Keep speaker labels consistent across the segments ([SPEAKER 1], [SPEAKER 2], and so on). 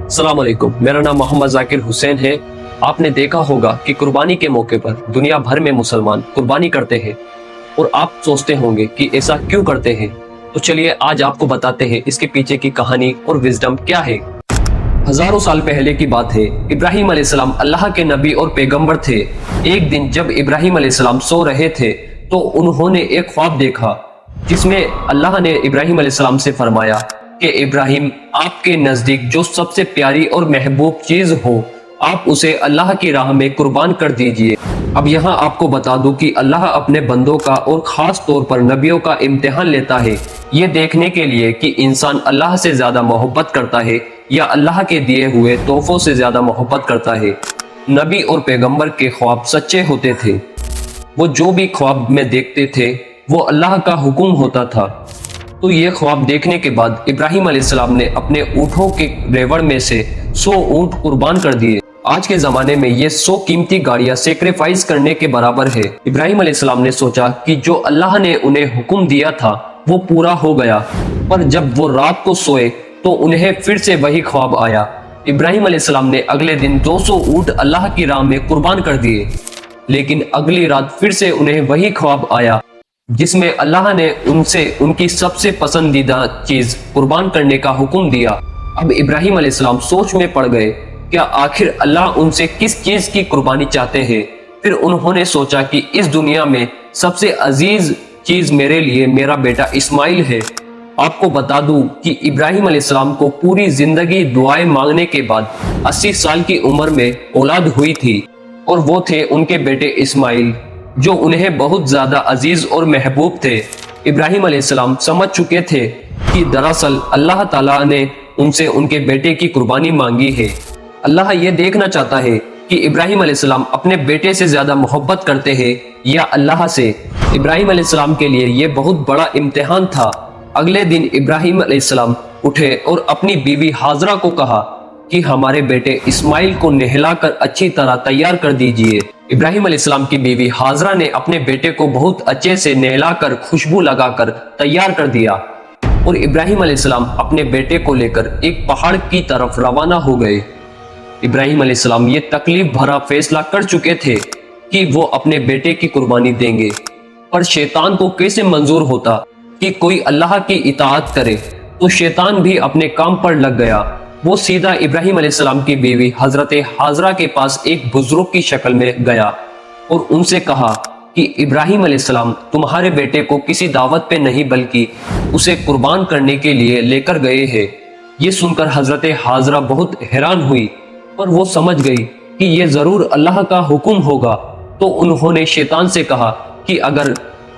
[SPEAKER 1] अस्सलाम वालेकुम। मेरा नाम मोहम्मद जाकिर हुसैन है। आपने देखा होगा कि कुर्बानी के मौके पर दुनिया भर में मुसलमान कुर्बानी करते हैं और आप सोचते होंगे कि ऐसा क्यों करते हैं। तो चलिए आज आपको बताते हैं इसके पीछे की कहानी और विजडम क्या है। हजारों साल पहले की बात है। इब्राहिम अलैहिस्सलाम अल्लाह के नबी और पैगंबर थे। एक दिन जब इब्राहिम अलैहिस्सलाम सो रहे थे तो उन्होंने एक ख्वाब देखा जिसमें अल्लाह ने इब्राहिम अलैहिस्सलाम से फरमाया कि इब्राहिम, आपके नजदीक जो सबसे प्यारी और महबूब चीज हो आप उसे अल्लाह की राह में कुर्बान कर दीजिए। अब यहाँ आपको बता दूं कि अल्लाह अपने बंदों का और खास तौर पर नबियों का इम्तिहान लेता है, ये देखने के लिए कि इंसान अल्लाह से ज्यादा मोहब्बत करता है या अल्लाह के दिए हुए तोहफों से ज्यादा मोहब्बत करता है। नबी और पैगंबर के ख्वाब सच्चे होते थे। वो जो भी ख्वाब में देखते थे वो अल्लाह का हुक्म होता था। तो ये ख्वाब देखने के बाद इब्राहिम अलैहिस्सलाम ने अपने ऊँटों के रेवड़ में से 100 ऊँट कुर्बान कर दिए। आज के जमाने में ये 100 कीमती गाड़ियां सेक्रीफाइस करने के बराबर है। इब्राहिम अलैहिस्सलाम ने सोचा कि जो अल्लाह ने उन्हें हुक्म दिया था वो पूरा हो गया, पर जब वो रात को सोए तो उन्हें फिर से वही ख्वाब आया। इब्राहिम अलैहिस्सलाम ने अगले दिन 200 ऊँट अल्लाह की राह में कुर्बान कर दिए, लेकिन अगली रात फिर से उन्हें वही ख्वाब आया जिसमें अल्लाह ने उनसे उनकी सबसे पसंदीदा चीज कुर्बान करने का हुक्म दिया। अब इब्राहिम अलैहिस्सलाम सोच में पड़ गए, क्या आखिर अल्लाह उनसे किस चीज की कुर्बानी चाहते हैं। फिर उन्होंने सोचा कि इस दुनिया में सबसे अजीज चीज मेरे लिए मेरा बेटा इस्माइल है। आपको बता दूं कि इब्राहिम अलैहिस्सलाम को पूरी जिंदगी दुआएं मांगने के बाद 80 साल की उम्र में औलाद हुई थी और वो थे उनके बेटे इस्माइल, जो उन्हें बहुत ज्यादा अजीज और महबूब थे। इब्राहिम अलैहिस्सलाम समझ चुके थे कि दरअसल अल्लाह ताला ने उनसे उनके बेटे की कुर्बानी मांगी है। अल्लाह ये देखना चाहता है कि इब्राहिम अलैहिस्सलाम अपने बेटे से ज्यादा मोहब्बत करते हैं या अल्लाह से। इब्राहिम अलैहिस्सलाम के लिए ये बहुत बड़ा इम्तिहान था। अगले दिन इब्राहिम अलैहिस्सलाम उठे और अपनी बीवी हाजरा को कहा कि हमारे बेटे इस्माइल को नहलाकर अच्छी तरह तैयार कर दीजिए। इब्राहिम अलैहिस्सलाम की बीवी हाजरा ने अपने बेटे को बहुत अच्छे से नहलाकर खुशबू लगाकर तैयार कर दिया और इब्राहिम अलैहिस्सलाम अपने बेटे को लेकर एक पहाड़ की तरफ रवाना हो गए। इब्राहिम अलैहिस्सलाम ये तकलीफ भरा फैसला कर चुके थे कि वो अपने बेटे की कुर्बानी देंगे, पर शैतान को कैसे मंजूर होता कि कोई अल्लाह की इताअत करे। तो शैतान भी अपने काम पर लग गया। वो सीधा इब्राहिम अलैहिस्सलाम की बीवी हजरत हाजरा के पास एक बुजुर्ग की शक्ल में गया और उनसे कहा कि इब्राहिम अलैहिस्सलाम तुम्हारे बेटे को किसी दावत पे नहीं बल्कि उसे कुर्बान करने के लिए लेकर गए हैं। ये सुनकर हजरत हाजरा बहुत हैरान हुई, पर वो समझ गई कि ये जरूर अल्लाह का हुक्म होगा। तो उन्होंने शैतान से कहा कि अगर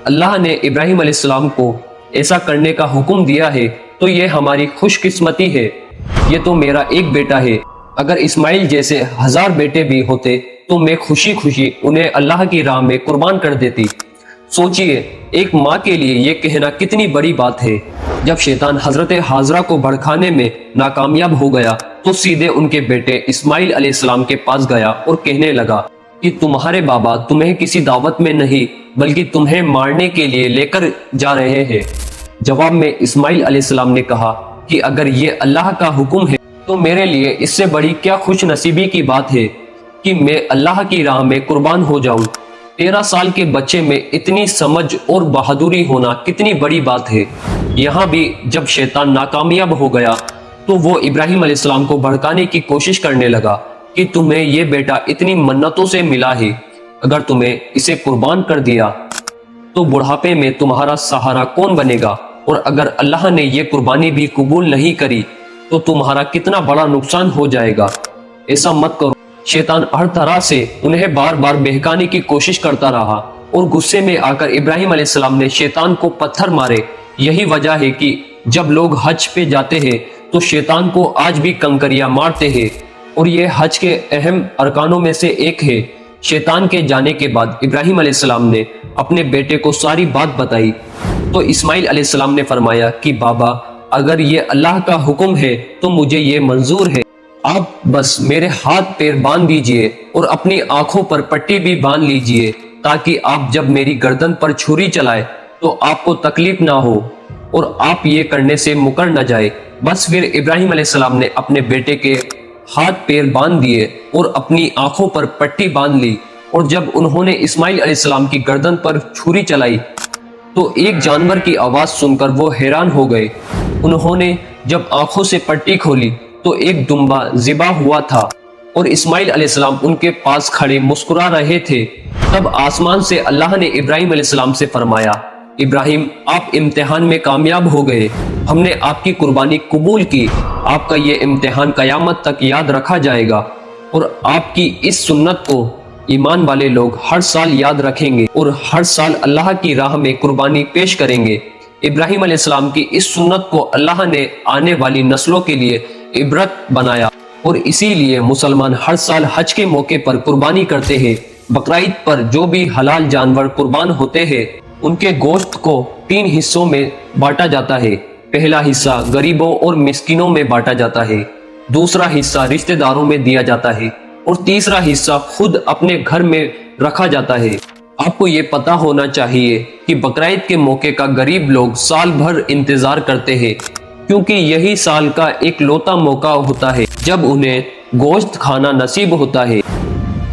[SPEAKER 1] अल्लाह ने इब्राहिम अलैहिस्सलाम को ऐसा करने का हुक्म दिया है तो ये हमारी खुशकिस्मती है। ये तो मेरा एक बेटा है, अगर इस्माइल जैसे 1000 बेटे भी होते तो मैं खुशी खुशी उन्हें अल्लाह की राह में कुर्बान कर देती। सोचिए, एक माँ के लिए ये कहना कितनी बड़ी बात है। जब शैतान हजरत हाजरा को भड़काने में नाकामयाब हो गया तो सीधे उनके बेटे इस्माइल अलैहिस्सलाम के पास गया और कहने लगा कि तुम्हारे बाबा तुम्हें किसी दावत में नहीं बल्कि तुम्हें मारने के लिए लेकर जा रहे हैं। जवाब में इस्माइल अलैहिस्सलाम ने कहा कि अगर ये अल्लाह का हुक्म है तो मेरे लिए इससे बड़ी क्या खुश नसीबी की बात है कि मैं अल्लाह की राह में कुर्बान हो जाऊं। 13 साल के बच्चे में इतनी समझ और बहादुरी होना कितनी बड़ी बात है। यहाँ भी जब शैतान नाकामयाब हो गया तो वो इब्राहिम अलैहिस्सलाम को भड़काने की कोशिश करने लगा कि तुम्हें ये बेटा इतनी मन्नतों से मिला है, अगर तुम्हें इसे कुर्बान कर दिया तो बुढ़ापे में तुम्हारा सहारा कौन बनेगा, और अगर अल्लाह ने ये कुर्बानी भी कबूल नहीं करी तो तुम्हारा कितना बड़ा नुकसान हो जाएगा। ऐसा मत करो। शैतान हर तरह से उन्हें बार बार बहकाने की कोशिश करता रहा और गुस्से में आकर इब्राहिम अलैहिस्सलाम ने शैतान को पत्थर मारे। यही वजह है कि जब लोग हज पे जाते हैं तो शैतान को आज भी कंकरियां मारते हैं और ये हज के अहम अरकानों में से एक है। शैतान के जाने के बाद इब्राहिम अलैहिस्सलाम ने अपने बेटे को सारी बात बताई तो इस्माइल अलैहिस्सलाम ने फरमाया कि बाबा, अगर ये अल्लाह का हुक्म है तो मुझे ये मंजूर है। आप बस मेरे हाथ पैर बांध दीजिए और अपनी आंखों पर पट्टी भी बांध लीजिए ताकि आप जब मेरी गर्दन पर छुरी चलाए तो आपको तकलीफ ना हो और आप ये करने से मुकर न जाए। बस फिर इब्राहिम अलैहिस्सलाम ने अपने बेटे के ہاتھ پیر باندھ دیے اور اپنی آنکھوں پر پٹی باندھ لی، اور جب انہوں نے اسماعیل علیہ السلام کی گردن پر چھری چلائی تو ایک جانور کی آواز سن کر وہ حیران ہو گئے۔ انہوں نے جب آنکھوں سے پٹی کھولی تو ایک دمبا ذبح ہوا تھا اور اسماعیل علیہ السلام ان کے پاس کھڑے مسکرا رہے تھے۔ تب آسمان سے اللہ نے ابراہیم علیہ السلام سے فرمایا، ابراہیم آپ امتحان میں کامیاب ہو گئے، ہم نے آپ کی قربانی قبول کی، آپ کا یہ امتحان قیامت تک یاد رکھا جائے گا، اور آپ کی اس سنت کو ایمان والے لوگ ہر سال یاد رکھیں گے اور ہر سال اللہ کی راہ میں قربانی پیش کریں گے۔ ابراہیم علیہ السلام کی اس سنت کو اللہ نے آنے والی نسلوں کے لیے عبرت بنایا، اور اسی لیے مسلمان ہر سال حج کے موقع پر قربانی کرتے ہیں۔ بقرعید پر جو بھی حلال جانور قربان ہوتے ہیں ان کے گوشت کو 3 حصوں میں بانٹا جاتا ہے۔ پہلا حصہ غریبوں اور مسکینوں میں بانٹا جاتا ہے، دوسرا حصہ رشتہ داروں میں دیا جاتا ہے، اور تیسرا حصہ خود اپنے گھر میں رکھا جاتا ہے۔ آپ کو یہ پتا ہونا چاہیے کہ بقرعید کے موقع کا غریب لوگ سال بھر انتظار کرتے ہیں، کیونکہ یہی سال کا ایک لوتا موقع ہوتا ہے جب انہیں گوشت کھانا نصیب ہوتا ہے۔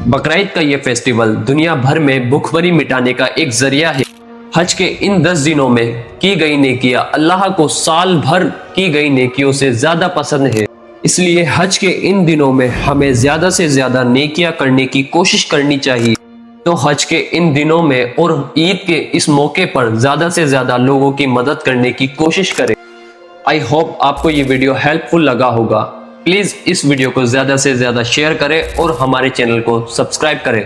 [SPEAKER 1] بقرعید کا یہ فیسٹیول دنیا بھر میں بھوک مری مٹانے کا ایک ذریعہ ہے۔ حج کے ان 10 دنوں میں کی گئی نیکیاں اللہ کو سال بھر کی گئی نیکیوں سے زیادہ پسند ہے، اس لیے حج کے ان دنوں میں ہمیں زیادہ سے زیادہ نیکیاں کرنے کی کوشش کرنی چاہیے۔ تو حج کے ان دنوں میں اور عید کے اس موقع پر زیادہ سے زیادہ لوگوں کی مدد کرنے کی کوشش کریں۔ آئی ہوپ آپ کو یہ ویڈیو ہیلپ فل لگا ہوگا۔ پلیز اس ویڈیو کو زیادہ سے زیادہ شیئر کریں اور ہمارے چینل کو سبسکرائب کریں۔